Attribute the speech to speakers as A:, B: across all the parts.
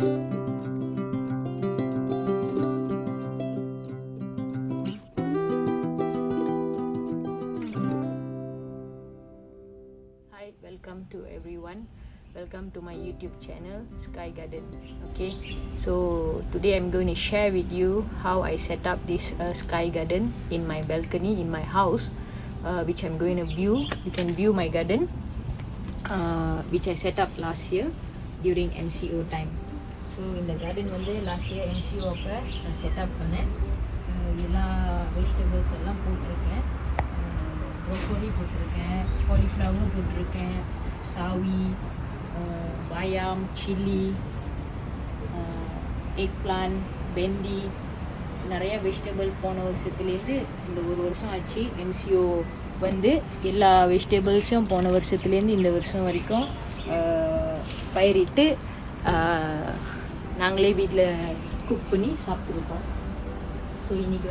A: Hi, welcome to everyone. Welcome to my YouTube channel, Sky Garden. Okay, so today I'm going to share with you how I set up this sky garden in my balcony in my house, which I'm going to view. You can view my garden, which I set up last year during MCO time. So in the garden last year MCO set up எல்லா வெஜிடபிள்ஸ் எல்லாம் போட்டிருக்கேன். ப்ரோக்கோலி போட்டிருக்கேன், காலிஃப்ளவர் போட்டிருக்கேன், சாவி, bayam, chili, eggplant, bendi, நிறைய வெஜிடபிள் போன வருஷத்துலேருந்து இந்த ஒரு வருஷம் ஆச்சு. MCO எல்லா வெஜிடபிள்ஸும் போன வருஷத்துலேருந்து இந்த வருஷம் வரைக்கும் பயிரிட்டு நாங்களே வீட்டில் குக் பண்ணி சாப்பிட்ருக்கோம். ஸோ இன்றைக்கி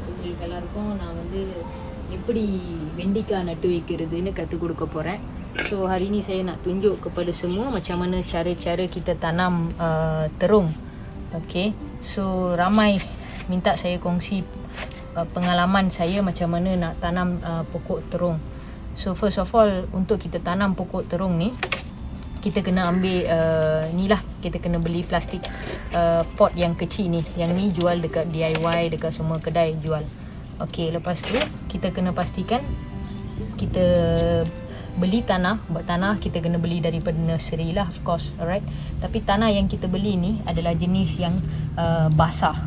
A: உங்களுக்கு எல்லாருக்கும் நான் எப்படி வெண்டிக்காய் நட்டு வைக்கிறதுன்னு கற்றுக் கொடுக்க போகிறேன். So hari ni saya nak tunjuk kepada semua macam mana cara-cara kita tanam terung. Okay, so ramai minta saya kongsi pengalaman saya macam mana nak tanam pokok terung. So first of all, untuk kita tanam pokok terung ni, kita kena ambil ni lah, kita kena beli plastik pot yang kecil ni. Yang ni jual dekat DIY, dekat semua kedai jual. Okay, lepas tu kita kena pastikan kita beli tanah. Buat tanah kita kena beli daripada nursery lah, of course, alright. Tapi tanah yang kita beli ni adalah jenis yang basah.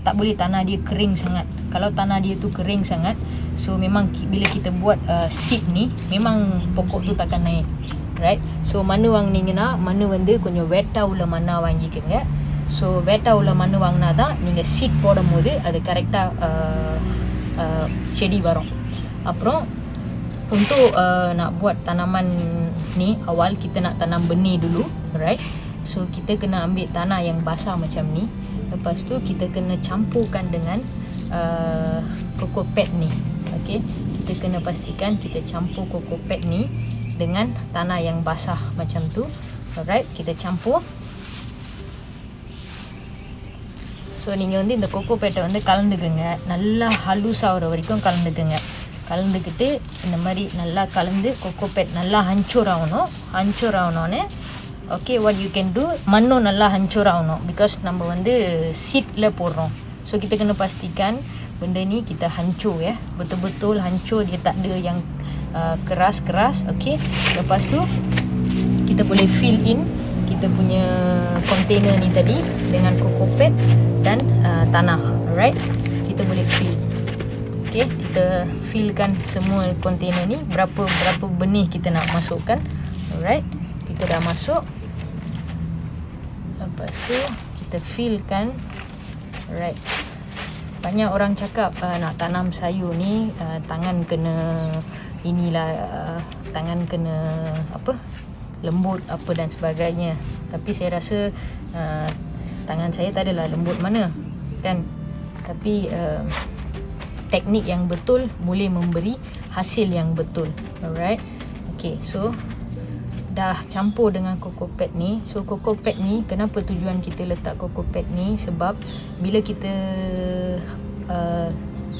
A: Tak boleh tanah dia kering sangat. Kalau tanah dia tu kering sangat, so memang bila kita buat seed ni, memang pokok tu takkan naik, right? So மண்ணு வாங்குனீங்கன்னா மண்ணு கொஞ்சம் வெட்டா உள்ள மண்ணா வாங்கிக்கங்க. ஸோ வேட்டா உள்ள மண் வாங்கினா தான் நீங்கள் சீட் போடும் போது அது கரெக்டாக செடி வரும். அப்புறம் untuk nak buat tanaman ni, awal kita nak tanam benih dulu, right? So kita kena ambil tanah yang basah macam ni. Lepas tu kita kena campurkan dengan kokopet ni. Okay, kita kena pastikan kita campur kokopet ni dengan tanah yang basah macam tu. Alright, kita campur. So நீங்கள் இந்த கோகோபேட்டை கலந்துக்குங்க. நல்லா ஹலூஸ் ஆகிற வரைக்கும் கலந்துக்குங்க. கலந்துக்கிட்டு இந்த மாதிரி நல்லா கலந்து கோகோபேட் நல்லா ஹஞ்சூர் ஆகணுன்னே okay, what you can do, மண்ணும் நல்லா ஹஞ்சூர் ஆகணும். பிகாஸ் நம்ம சீட்டில் போடுறோம். So kita kena pastikan benda ni kita hancur ya, betul-betul hancur, dia tak ada yang keras-keras. Okay, lepas tu kita boleh fill in kita punya container ni tadi dengan kokopet dan tanah. Alright, kita boleh fill. Okay, kita fillkan semua container ni. Berapa benih kita nak masukkan. Alright, kita dah masuk. Lepas tu kita fillkan. Alright, banyak orang cakap nak tanam sayur ni tangan kena inilah, tangan kena apa, lembut apa dan sebagainya. Tapi saya rasa tangan saya tak adalah lembut mana kan. Tapi teknik yang betul boleh memberi hasil yang betul. Alright, okay, so dah campur dengan kokopet ni. So kokopet ni, kenapa tujuan kita letak kokopet ni, sebab bila kita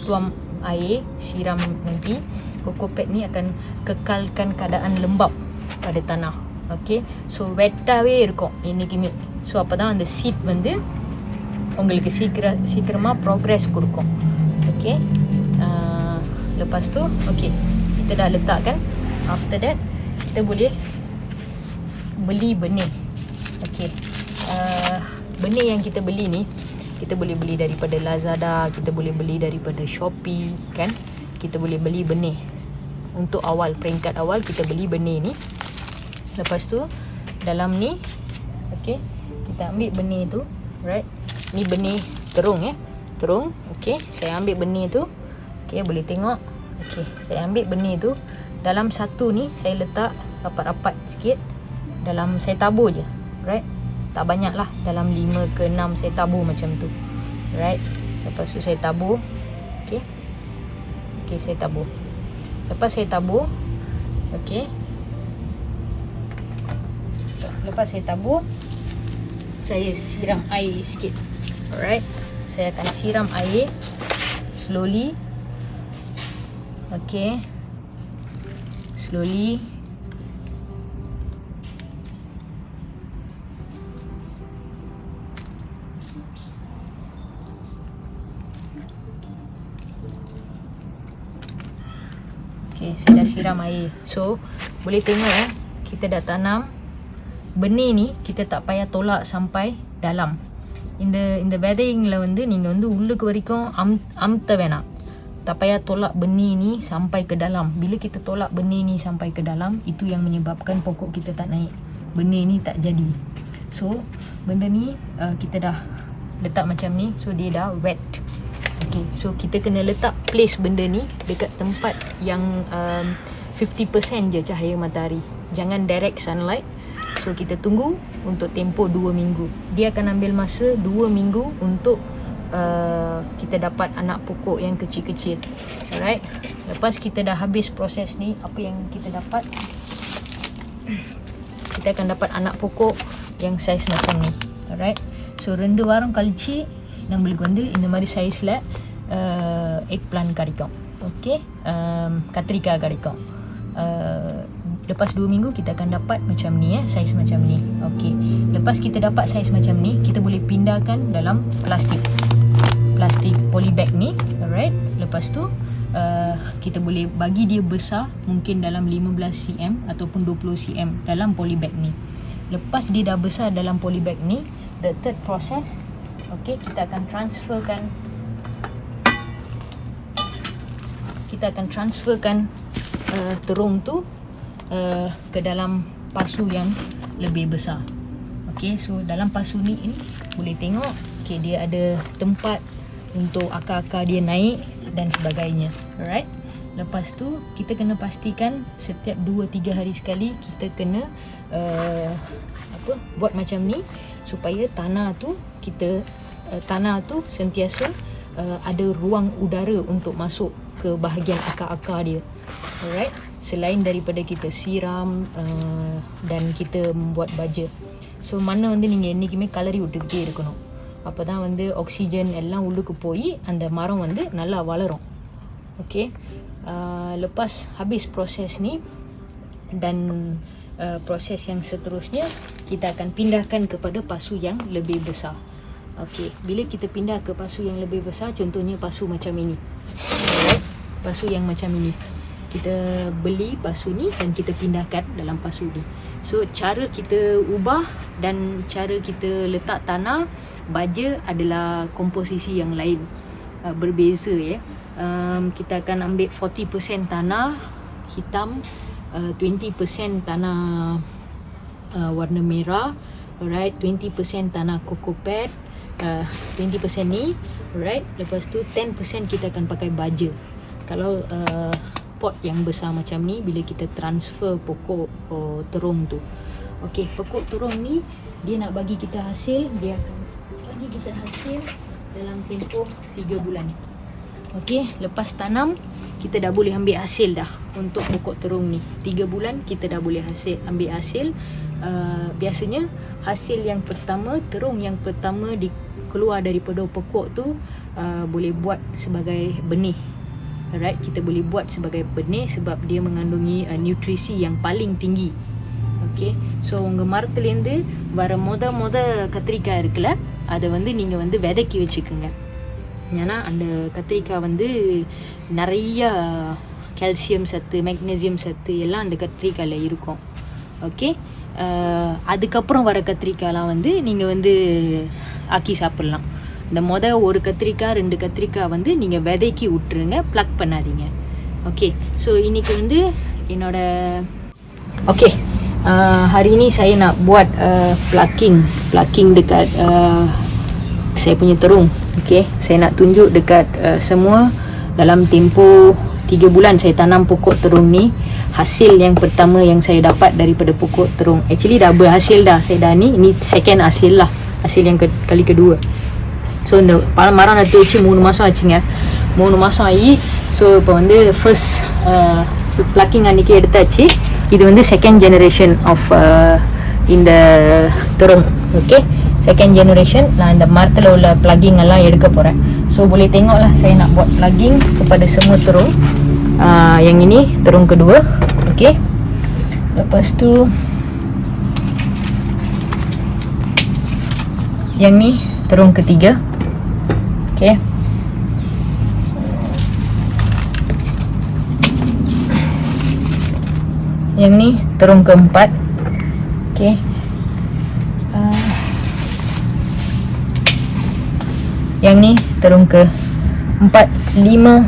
A: tuam air, siram nanti, kokopet ni akan kekalkan keadaan lembap pada tanah. Okay, so வெட்டாவே இருக்கும் இன்னைக்குமே. ஸோ அப்போ தான் அந்த சீட் உங்களுக்கு சீக்கிரமாக ப்ரோக்ரஸ் கொடுக்கும். Okay, lepas tu okay, kita dah letakkan. After that kita boleh beli benih. Okay, benih yang kita beli ni kita boleh beli daripada Lazada, kita boleh beli daripada Shopee kan. Kita boleh beli benih untuk awal, peringkat awal kita beli benih ni. Lepas tu dalam ni okay, kita ambil benih tu, right? Ni benih terung terung. Okay, saya ambil benih tu. Okay, boleh tengok. Okay, saya ambil benih tu. Dalam satu ni saya letak rapat-rapat sikit. Dalam saya tabur je, right? Tak banyak lah, dalam 5 ke 6 saya tabur macam tu, right? Lepas tu saya tabur. Okay, okay, saya tabur. Lepas saya tabur, okay, lepas saya tabur, saya siram air sikit. Alright, saya akan siram air slowly. Okay, slowly. Okay, saya dah siram air. So, boleh tengok kita dah tanam benih ni, kita tak payah tolak sampai dalam. இந்த விதைங்களை வந்து நீங்க வந்து உள்ளுக்கு வரைக்கும் அமுத்த வேணாம். Tak payah tolak benih ni sampai ke dalam. Bila kita tolak benih ni sampai ke dalam, itu yang menyebabkan pokok kita tak naik. Benih ni tak jadi. So, benda ni kita dah letak macam ni. So, dia dah wet. Okay, so kita kena letak place benda ni dekat tempat yang 50% je cahaya matahari. Jangan direct sunlight. So kita tunggu untuk tempoh 2 minggu. Dia akan ambil masa 2 minggu untuk kita dapat anak pokok yang kecil-kecil. Alright. Lepas kita dah habis proses ni, apa yang kita dapat? Kita akan dapat anak pokok yang saiz macam ni. Alright. So 2 வாரம் கழிச்சு நம்மளுக்கு வந்து இந்த மாதிரி சைஸில் egg plant கிடைக்கும். ஓகே, கத்திரிக்காய் கிடைக்கும். Lepas 2 minggu kita akan dapat macam ni, saiz macam ni. Okey, lepas kita dapat saiz macam ni, kita boleh pindahkan dalam plastik polybag ni. Alright. Lepas tu kita boleh bagi dia besar, mungkin dalam 15 cm ataupun 20 cm dalam polybag ni. Lepas dia dah besar dalam polybag ni, the third process, okey, kita akan transferkan terung tu ke dalam pasu yang lebih besar. Okey, so dalam pasu ni boleh tengok, okey, dia ada tempat untuk akar-akar dia naik dan sebagainya. Alright. Lepas tu kita kena pastikan setiap 2-3 hari sekali kita kena buat macam ni supaya tanah tu sentiasa ada ruang udara untuk masuk ke bahagian akar-akar dia. Alright. Selain daripada kita siram dan kita membuat baja. So mana வந்து நீங்க என்னைக்குமே கலரி விட்டுக்கிட்டே இருக்கணும். அப்பதான் வந்து ஆக்சிஜன் எல்லாம் உள்ளுக்கு போய் அந்த மரம் வந்து நல்லா வளரும். Okey. Lepas habis proses ni dan proses yang seterusnya, kita akan pindahkan kepada pasu yang lebih besar. Okey, bila kita pindah ke pasu yang lebih besar, contohnya pasu macam ini. Alright. Pasu yang macam ini. Kita beli pasu ni dan kita pindahkan dalam pasu ni. So cara kita ubah dan cara kita letak tanah baja adalah komposisi yang lain, berbeza ya. Kita akan ambil 40% tanah hitam, 20% tanah warna merah, alright, 20% tanah kokopet, 20% ni, alright. Lepas tu 10% kita akan pakai baja. Kalau pot yang besar macam ni, bila kita transfer pokok terung tu. Okey, pokok terung ni dia nak bagi kita hasil, dia akan bagi kita hasil dalam tempoh 3 bulan. Okey, lepas tanam kita dah boleh ambil hasil dah untuk pokok terung ni. 3 bulan kita dah boleh ambil hasil. Biasanya hasil yang pertama, terung yang pertama keluar daripada pokok tu boleh buat sebagai benih. Alright, kita boleh buat sebagai benih sebab dia mengandungi nutrisi yang paling tinggi. Okay, so உங்க மரத்துலேருந்து வர மொத கத்திரிக்காய் இருக்குல்ல, அதை வந்து நீங்கள் வந்து விதைக்கி வச்சுக்கோங்க. ஏன்னா அந்த கத்திரிக்காய் வந்து நிறைய கால்சியம் சத்து, மெக்னீசியம் சத்து எல்லாம் அந்த கத்திரிக்காயில் இருக்கும். ஓகே, அதுக்கப்புறம் வர கத்திரிக்காயெலாம் வந்து நீங்கள் வந்து ஆக்கி சாப்பிட்லாம். இந்த ஒரு கத்திரிக்காய் 2 கத்திரிக்காய் வந்து நீங்கள் விதைக்கி விட்டுருங்க, ப்ளக் பண்ணாதீங்க. ஓகே, ஸோ இன்றைக்கி வந்து என்னோட hari ni saya nak buat plucking dekat saya punya terung. Okay, saya nak tunjuk dekat semua dalam tempoh 3 bulan saya tanam pokok terung ni. Hasil yang pertama yang saya dapat daripada pokok terung, actually dah berhasil dah. Saya dah ini second hasil lah, hasil yang kali kedua. So இந்த மரம் நட்டு வச்சு 3 மாதம் ஆச்சுங்க. 3 மாதம் ஆகி ஸோ இப்போ வந்து ஃபர்ஸ்ட் பிளக்கிங் அன்றைக்கி எடுத்தாச்சு. இது வந்து செகண்ட் ஜெனரேஷன் ஆஃப் இந்த துரம். Okay, second generation. Nah, இந்த மரத்தில் உள்ள plugging எல்லாம் எடுக்க போகிறேன். So boleh tengok lah saya nak buat plugging kepada semua terung. Yang ini terung kedua. Okay. Lepas tu yang ni terung ketiga. Okay. Yang ni terung keempat. Okay. Yang ni terung ke 4, 5,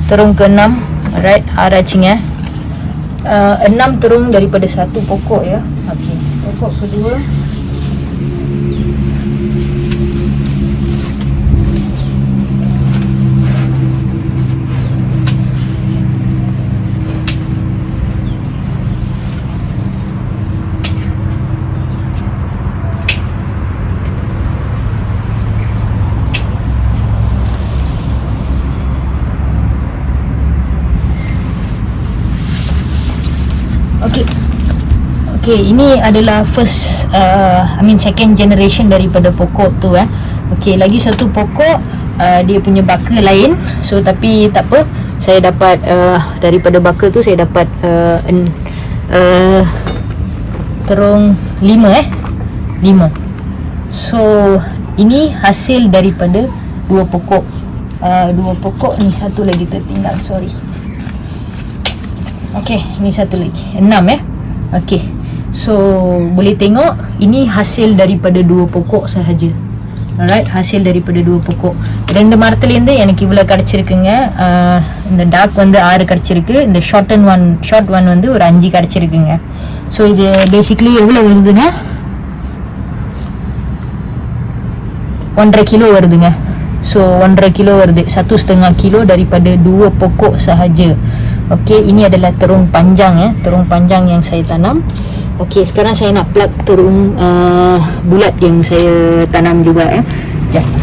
A: terung ke 6. Alright, araching 6 terung daripada satu pokok ya. Okey, pokok kedua. Okay, ini adalah second generation daripada pokok tu Okay, lagi satu pokok dia punya baka lain. So tapi tak apa, saya dapat daripada baka tu saya dapat terung 5. So ini hasil daripada dua pokok. Dua pokok ni, satu lagi tertinggal, sorry. Okay, ni satu lagi, 6 Okay. So boleh tengok ini hasil daripada dua pokok sahaja. Alright, hasil daripada dua pokok. ரெண்டு மரத்துல இருந்து எனக்கு இவ்வளவு கிடைச்சிருக்குங்க. இந்த டார்க் வந்து 6 கிடைச்சிருக்கு. இந்த ஷார்ட் ஒன் வந்து ஒரு 5 கிடைச்சிருக்குங்க. ஸோ இது பேசிக்கலி எவ்வளவு வருதுன்னா 1.5 kilo வருதுங்க. So 1.5 kilo வருது. 1.5 kilo daripada dua pokok sahaja. Okey, ini adalah terung panjang terung panjang yang saya tanam. Okey, sekarang saya nak plug terung bulat yang saya tanam juga Sekejap.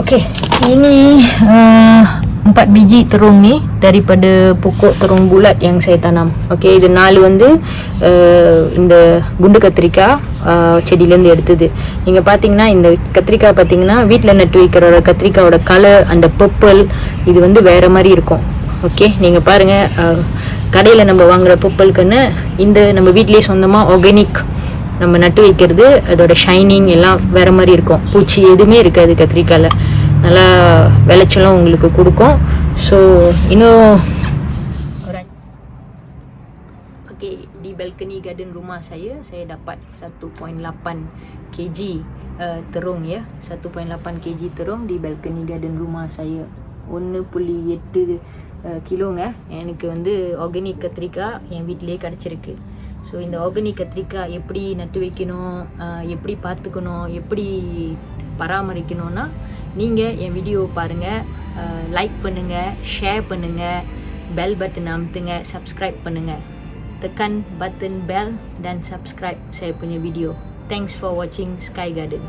A: Okey, ini 4 biji terung ni daripada pokok terung bulat yang saya tanam. Okey, இது 4 வந்து இந்த குண்டு கத்திரிக்காய் செடியில இருந்து எடுத்தது. நீங்க பாத்தீங்கன்னா இந்த கத்திரிக்காய் பாத்தீங்கன்னா வீட்ல நட்டு வைக்கிற கத்திரிக்காயோட கலர் அந்த பர்பிள் இது வந்து வேற மாதிரி இருக்கும். ஓகே, நீங்க பாருங்க கடையில நம்ம வாங்குற பர்பிள்க்குன்னு இந்த நம்ம வீட்லயே சொந்தமா ஆர்கானிக் நம்ம நட்டு வைக்கிறது அதோட ஷைனிங் எல்லாம் வேற மாதிரி இருக்கும். பூச்சி எதுவுமே இருக்காது கத்திரிக்காயில், நல்லா விளைச்சலும் உங்களுக்கு கொடுக்கும். ஸோ இன்னும் okay, di balcony garden rumah saya dapat 1.8 kg terung 1.8 kg terung di balcony garden rumah saya. 1.8 கிலோங்க எனக்கு வந்து ஆர்கானிக் கத்திரிக்காய் என் வீட்டிலேயே கிடச்சிருக்கு. ஸோ இந்த ஆர்கானிக் கத்திரிக்காய் எப்படி நட்டு வைக்கணும், எப்படி பார்த்துக்கணும், எப்படி பராமரிக்கணும்னா நீங்கள் என் வீடியோ பாருங்கள், லைக் பண்ணுங்கள், ஷேர் பண்ணுங்கள், பெல் பட்டன் அமுத்துங்க, சப்ஸ்கிரைப் பண்ணுங்கள். tekan button bell dan subscribe saya punya video. Thanks for watching Sky Garden.